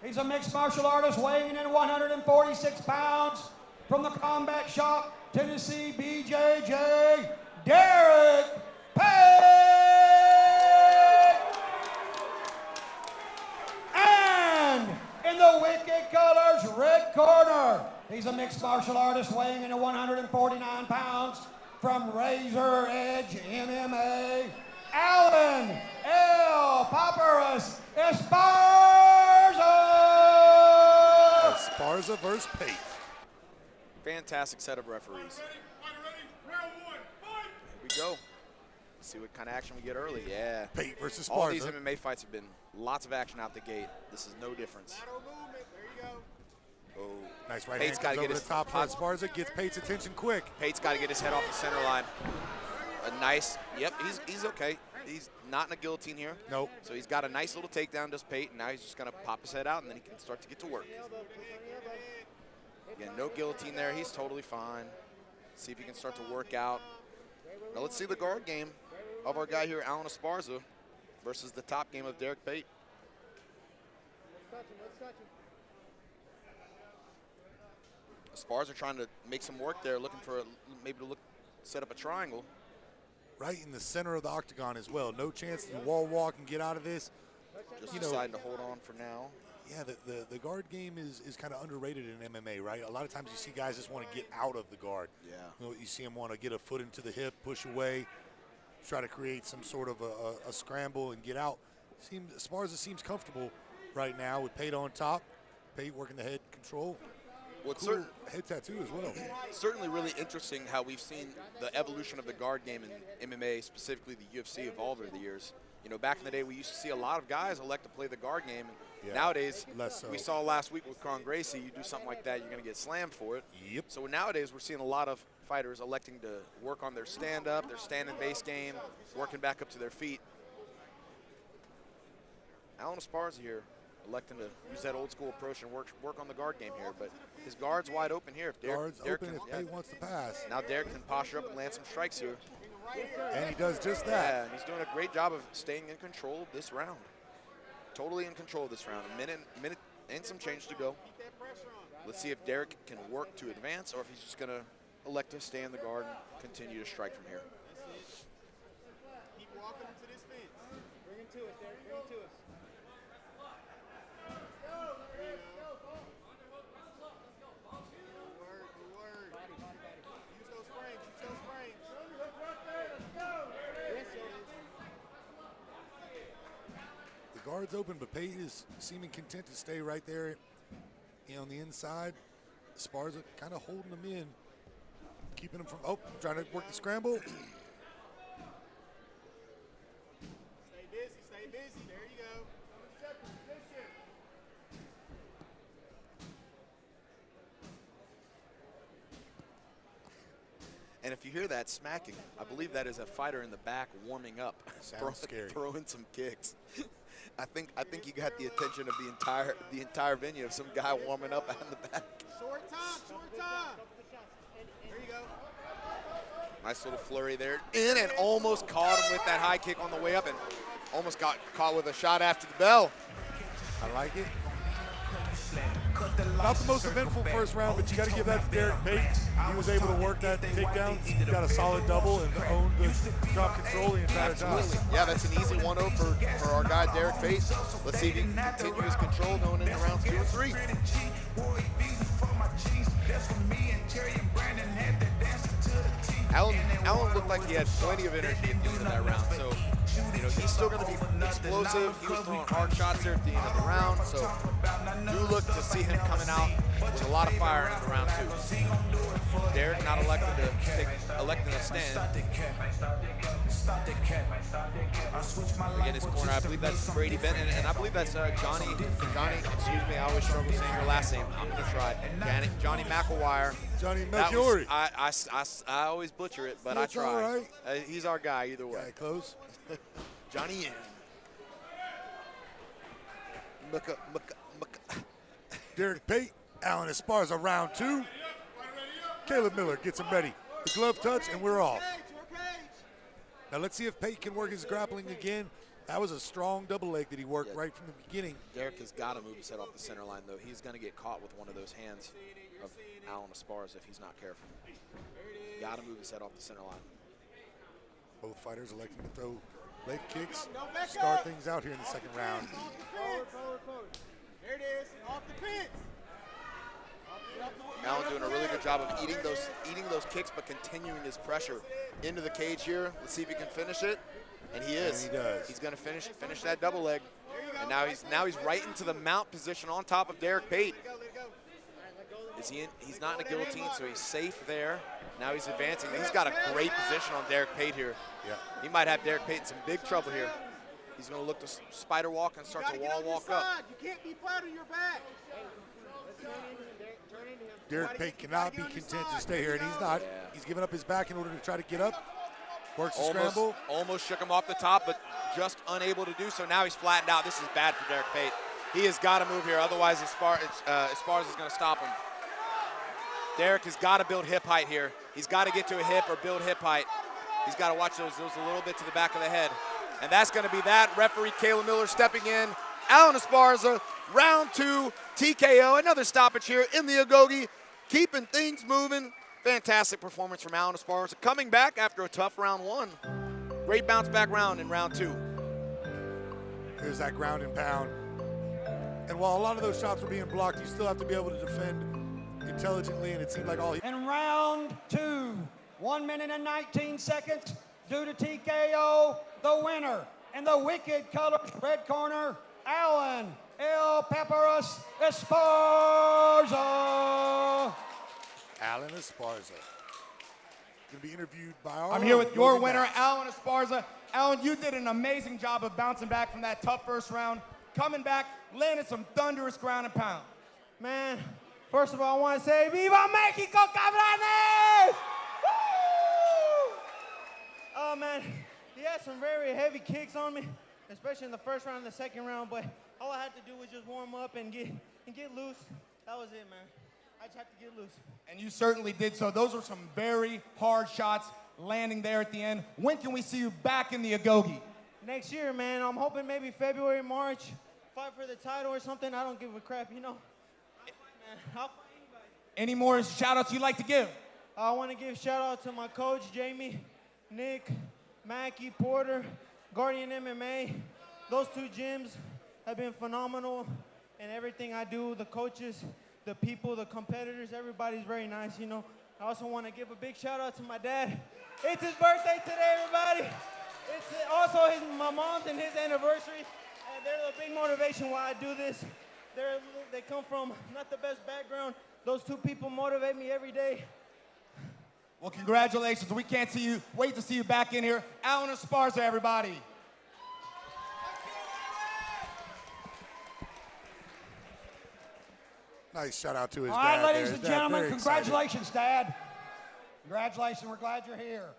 He's a mixed martial artist weighing in 146 pounds from the Combat Shop, Tennessee, BJJ, Derrick Pate! And in the Wicked Colors red corner, he's a mixed martial artist weighing in 149 pounds from Razor Edge MMA, Alan L. Papyrus Esparza! Esparza versus Pate. Fantastic set of referees. Here we go. Let's see what kind of action we get early. Yeah. Pate versus Esparza. All these MMA fights have been lots of action out the gate. This is no difference. Oh. Nice right Pate's hand comes gotta get over the his top for Esparza, gets Pate's attention quick. Pate's got to get his head off the center line. A nice, yep, he's okay. He's not in a guillotine here. Nope. So he's got a nice little takedown, does Pate, and now he's just going to pop his head out, and then he can start to get to work. Again, no guillotine there. He's totally fine. See if he can start to work out. Now let's see the guard game of our guy here, Alan Esparza, versus the top game of Derrick Pate. Esparza trying to make some work there, looking for maybe to set up a triangle. Right in the center of the octagon as well. No chance to wall walk and get out of this. Just deciding to hold on for now. Yeah, the guard game is kind of underrated in MMA, right? A lot of times you see guys just want to get out of the guard. Yeah. You see them want to get a foot into the hip, push away, try to create some sort of a scramble and get out. Esparza seems comfortable right now with Pate on top. Pate working the head control. Well, it's cool head tattoo as well. Certainly really interesting how we've seen the evolution of the guard game in MMA, specifically the UFC, evolve over the years. You know, back in the day, we used to see a lot of guys elect to play the guard game. Yeah, nowadays, less so. We saw last week with Con Gracie, you do something like that, you're going to get slammed for it. Yep. So nowadays, we're seeing a lot of fighters electing to work on their stand-up, their stand-and-base game, working back up to their feet. Alan Esparza here, electing to use that old-school approach and work on the guard game here, but his guard's wide open here. Guard's open if Pate wants to pass. Now Derrick can posture up and land some strikes here. And he does just that. Yeah, and he's doing a great job of staying in control of this round. Totally in control of this round. A minute and some change to go. Let's see if Derrick can work to advance or if he's just going to elect to stay in the guard and continue to strike from here. Keep walking him to this fence. Bring him to us, Derrick. Bring him to us. Good word. Use those frames. Use those frames. The guard's open, but Pate is seeming content to stay right there on the inside. Esparza kind of holding him in, keeping him from, trying to work the scramble. Stay busy. Stay busy. There you go. And if you hear that smacking, I believe that is a fighter in the back warming up, Scary. throwing some kicks. I think you got the attention of the entire venue of some guy warming up out in the back. Short time. There you go. Nice little flurry there. In and almost caught him with that high kick on the way up and almost got caught with a shot after the bell. I like it. Not the most eventful first round, but you got to give that to Derrick Pate. He was able to work that takedown. He got a solid double and owned the drop control the entire time. Yeah, that's an easy 1-0 for our guy Derrick Pate. Let's see if he can continue his control going into rounds 2 and 3. Alan looked like he had plenty of energy at the end of that round. So, you know, he's still going to be explosive. He was throwing hard shots there at the end of the round. So, do look to see him coming out with a lot of fire in the round 2. Derrick not electing to stand. Again, his corner, I believe that's Brady Bennett, and I believe that's Johnny, excuse me, I always struggle saying your last name. I'm going to try it. Johnny McElwire. Johnny Melchiori. I always butcher it, but I try. All right. He's our guy either way. Yeah, close. Johnny in. Derrick Pate, Alan Esparza, round 2. Caleb Miller gets him ready. The glove touch, and we're off. Now let's see if Pate can work his grappling again. That was a strong double leg that he worked right from the beginning. Derrick has got to move his head off the center line, though. He's going to get caught with one of those hands of Alan Esparza if he's not careful. Got to move his head off the center line. Both fighters electing to throw leg kicks, start things out here in the second round. Forward. There it is, off the fence. Alan doing a really good job of eating those kicks, but continuing his pressure into the cage here. Let's see if he can finish it. And he is. And he does. He's going to finish that double leg. And now he's right into the mount position on top of Derrick Pate. Is he in? He's not in a guillotine, so he's safe there. Now he's advancing. He's got a great position on Derrick Pate here. Yeah. He might have Derrick Pate in some big trouble here. He's going to look to spider walk and start to wall walk up. You can't be flat on your back. Derrick Pate cannot be content to stay here, and he's not. Yeah. He's giving up his back in order to try to get up. Works the scramble. Almost shook him off the top, but just unable to do so. Now he's flattened out. This is bad for Derrick Pate. He has got to move here, otherwise Esparza is going to stop him. Derrick has got to build hip height here. He's got to get to a hip or build hip height. He's got to watch those a little bit to the back of the head. And that's going to be that. Referee Kayla Miller stepping in. Alan Esparza, round 2, TKO. Another stoppage here in the Agoge, keeping things moving. Fantastic performance from Alan Esparza, coming back after a tough round 1. Great bounce back round in round 2. Here's that ground and pound. And while a lot of those shots were being blocked, you still have to be able to defend intelligently, and it seemed like all he... In round 2, 1 minute and 19 seconds, due to TKO, the winner in the wicked colors, red corner, Alan El Papyrus Esparza. Alan Esparza. Going to be interviewed by our... I'm here with your winner, Alan Esparza. Alan, you did an amazing job of bouncing back from that tough first round, coming back, landing some thunderous ground and pound. Man, first of all, I want to say, Viva Mexico, cabrones! Woo! Oh, man, he had some very heavy kicks on me, especially in the first round and the second round, but all I had to do was just warm up and get loose. That was it, man. I just had to get loose. And you certainly did so. Those were some very hard shots landing there at the end. When can we see you back in the Agoge? Next year, man, I'm hoping maybe February, March, fight for the title or something. I don't give a crap, you know. I'll fight anybody. Any more shout-outs you'd like to give? I want to give shout-out to my coach, Jamie, Nick, Mackie, Porter, Guardian MMA. Those 2 gyms have been phenomenal in everything I do. The coaches, the people, the competitors, everybody's very nice, you know. I also want to give a big shout-out to my dad. It's his birthday today, everybody. It's also my mom's and his anniversary, and they're the big motivation why I do this. They come from not the best background. Those 2 people motivate me every day. Well, congratulations. We can't wait to see you back in here. Alan Esparza, everybody. Nice shout out to his All dad. right, ladies there. and His dad, gentlemen, very excited. congratulations, Dad. Congratulations, we're glad you're here.